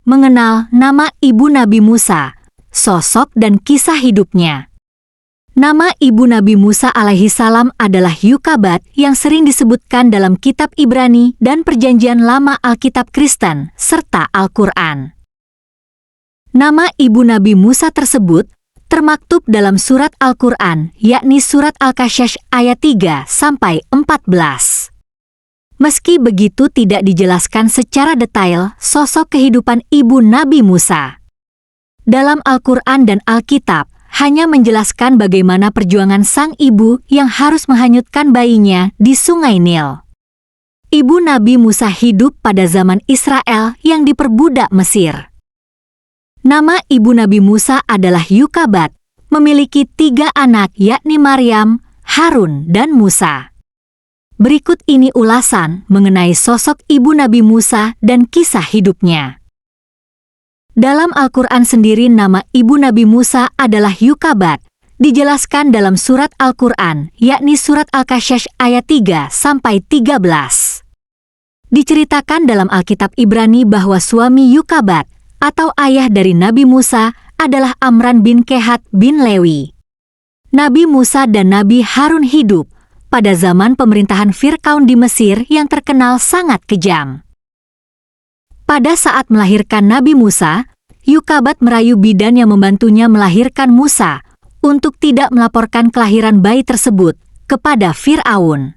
mengenal nama ibu Nabi Musa, sosok dan kisah hidupnya. Nama ibu Nabi Musa alaihi salam adalah Yukabat yang sering disebutkan dalam kitab Ibrani dan Perjanjian Lama Alkitab Kristen serta Al-Quran. Nama ibu Nabi Musa tersebut termaktub dalam surat Al-Quran, yakni surat Al-Kasyash ayat 3-14. Meski begitu tidak dijelaskan secara detail sosok kehidupan ibu Nabi Musa. Dalam Al-Quran dan Alkitab hanya menjelaskan bagaimana perjuangan sang ibu yang harus menghanyutkan bayinya di Sungai Nil. Ibu Nabi Musa hidup pada zaman Israel yang diperbudak Mesir. Nama ibu Nabi Musa adalah Yukabat, memiliki 3 anak yakni Maryam, Harun, dan Musa. Berikut ini ulasan mengenai sosok ibu Nabi Musa dan kisah hidupnya. Dalam Al-Quran sendiri nama ibu Nabi Musa adalah Yukabat, dijelaskan dalam surat Al-Quran, yakni surat Al-Kasyash ayat 3-13. Diceritakan dalam Alkitab Ibrani bahwa suami Yukabat atau ayah dari Nabi Musa adalah Amran bin Kehat bin Lewi. Nabi Musa dan Nabi Harun hidup pada zaman pemerintahan Fir'aun di Mesir yang terkenal sangat kejam. Pada saat melahirkan Nabi Musa, Yukabat merayu bidan yang membantunya melahirkan Musa untuk tidak melaporkan kelahiran bayi tersebut kepada Fir'aun.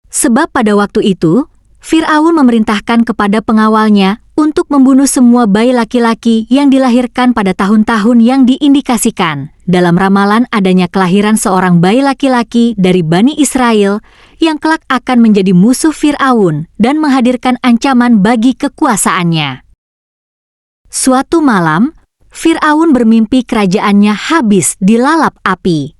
Sebab pada waktu itu, Fir'aun memerintahkan kepada pengawalnya untuk membunuh semua bayi laki-laki yang dilahirkan pada tahun-tahun yang diindikasikan dalam ramalan adanya kelahiran seorang bayi laki-laki dari Bani Israel yang kelak akan menjadi musuh Fir'aun dan menghadirkan ancaman bagi kekuasaannya. Suatu malam, Fir'aun bermimpi kerajaannya habis dilalap api.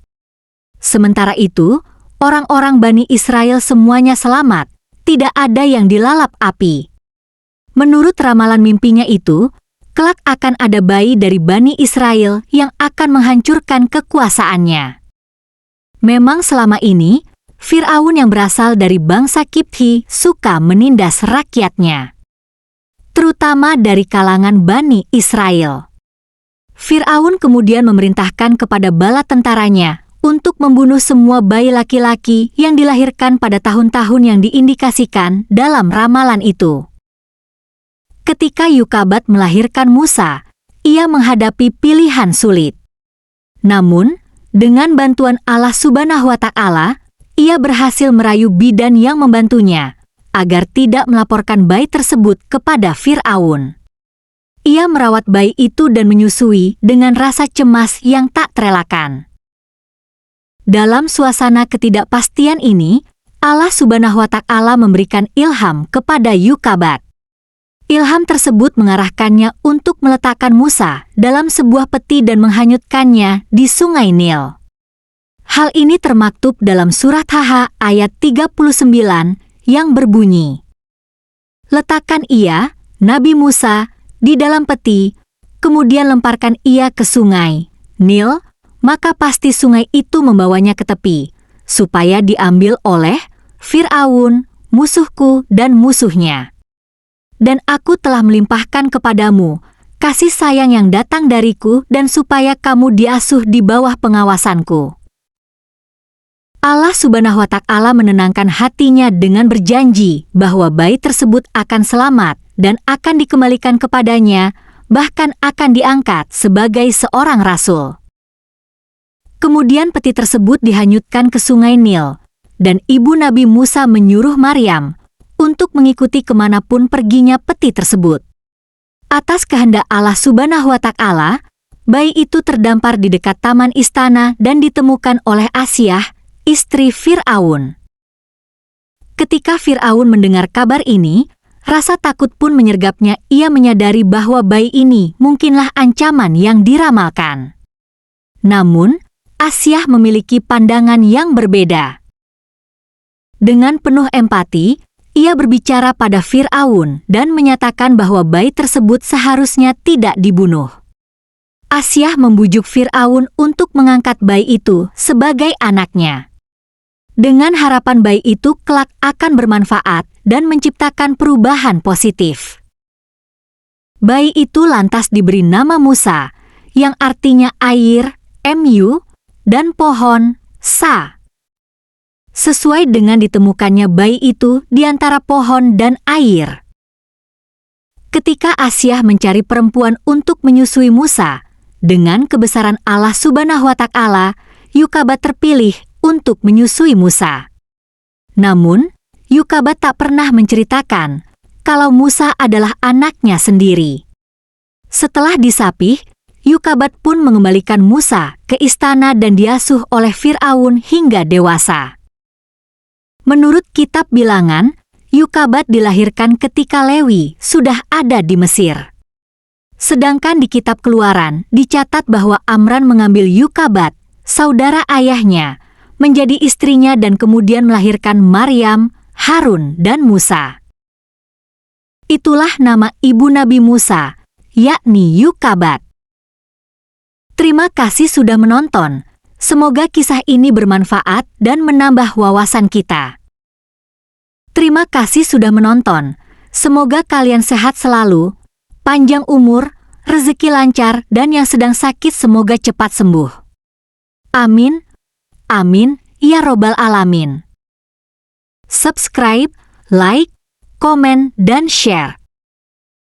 Sementara itu, orang-orang Bani Israel semuanya selamat, tidak ada yang dilalap api. Menurut ramalan mimpinya itu, kelak akan ada bayi dari Bani Israel yang akan menghancurkan kekuasaannya. Memang selama ini, Fir'aun yang berasal dari bangsa Kipti suka menindas rakyatnya, terutama dari kalangan Bani Israel. Fir'aun kemudian memerintahkan kepada bala tentaranya untuk membunuh semua bayi laki-laki yang dilahirkan pada tahun-tahun yang diindikasikan dalam ramalan itu. Ketika Yukabat melahirkan Musa, ia menghadapi pilihan sulit. Namun, dengan bantuan Allah Subhanahu wa Ta'ala, ia berhasil merayu bidan yang membantunya agar tidak melaporkan bayi tersebut kepada Fir'aun. Ia merawat bayi itu dan menyusui dengan rasa cemas yang tak terelakkan. Dalam suasana ketidakpastian ini, Allah Subhanahu wa Ta'ala memberikan ilham kepada Yukabat. Ilham tersebut mengarahkannya untuk meletakkan Musa dalam sebuah peti dan menghanyutkannya di Sungai Nil. Hal ini termaktub dalam surat Taha ayat 39 yang berbunyi, "Letakkan ia, Nabi Musa, di dalam peti, kemudian lemparkan ia ke sungai Nil, maka pasti sungai itu membawanya ke tepi, supaya diambil oleh Fir'aun, musuhku dan musuhnya. Dan aku telah melimpahkan kepadamu kasih sayang yang datang dariku dan supaya kamu diasuh di bawah pengawasanku." Allah Subhanahu wa Ta'ala menenangkan hatinya dengan berjanji bahwa bayi tersebut akan selamat dan akan dikembalikan kepadanya, bahkan akan diangkat sebagai seorang rasul. Kemudian peti tersebut dihanyutkan ke Sungai Nil, dan ibu Nabi Musa menyuruh Maryam untuk mengikuti kemanapun perginya peti tersebut. Atas kehendak Allah Subhanahu wa Ta'ala, bayi itu terdampar di dekat taman istana dan ditemukan oleh Asyah, istri Fir'aun. Ketika Fir'aun mendengar kabar ini, rasa takut pun menyergapnya. Ia menyadari bahwa bayi ini mungkinlah ancaman yang diramalkan. Namun, Asyah memiliki pandangan yang berbeda. Dengan penuh empati, ia berbicara pada Fir'aun dan menyatakan bahwa bayi tersebut seharusnya tidak dibunuh. Asyah membujuk Fir'aun untuk mengangkat bayi itu sebagai anaknya, dengan harapan bayi itu kelak akan bermanfaat dan menciptakan perubahan positif. Bayi itu lantas diberi nama Musa, yang artinya air, mu, dan pohon, sa. Sesuai dengan ditemukannya bayi itu di antara pohon dan air. Ketika Asyah mencari perempuan untuk menyusui Musa, dengan kebesaran Allah Subhanahu wa Ta'ala, Yukabat terpilih untuk menyusui Musa. Namun, Yukabat tak pernah menceritakan kalau Musa adalah anaknya sendiri. Setelah disapih, Yukabat pun mengembalikan Musa ke istana dan diasuh oleh Fir'aun hingga dewasa. Menurut kitab Bilangan, Yukabat dilahirkan ketika Lewi sudah ada di Mesir. Sedangkan di kitab Keluaran dicatat bahwa Amran mengambil Yukabat, saudara ayahnya, menjadi istrinya dan kemudian melahirkan Maryam, Harun, dan Musa. Itulah nama ibu Nabi Musa, yakni Yukabat. Terima kasih sudah menonton. Semoga kisah ini bermanfaat dan menambah wawasan kita. Terima kasih sudah menonton. Semoga kalian sehat selalu, panjang umur, rezeki lancar, dan yang sedang sakit semoga cepat sembuh. Amin. Amin, ya Robbal Alamin. Subscribe, like, komen, dan share.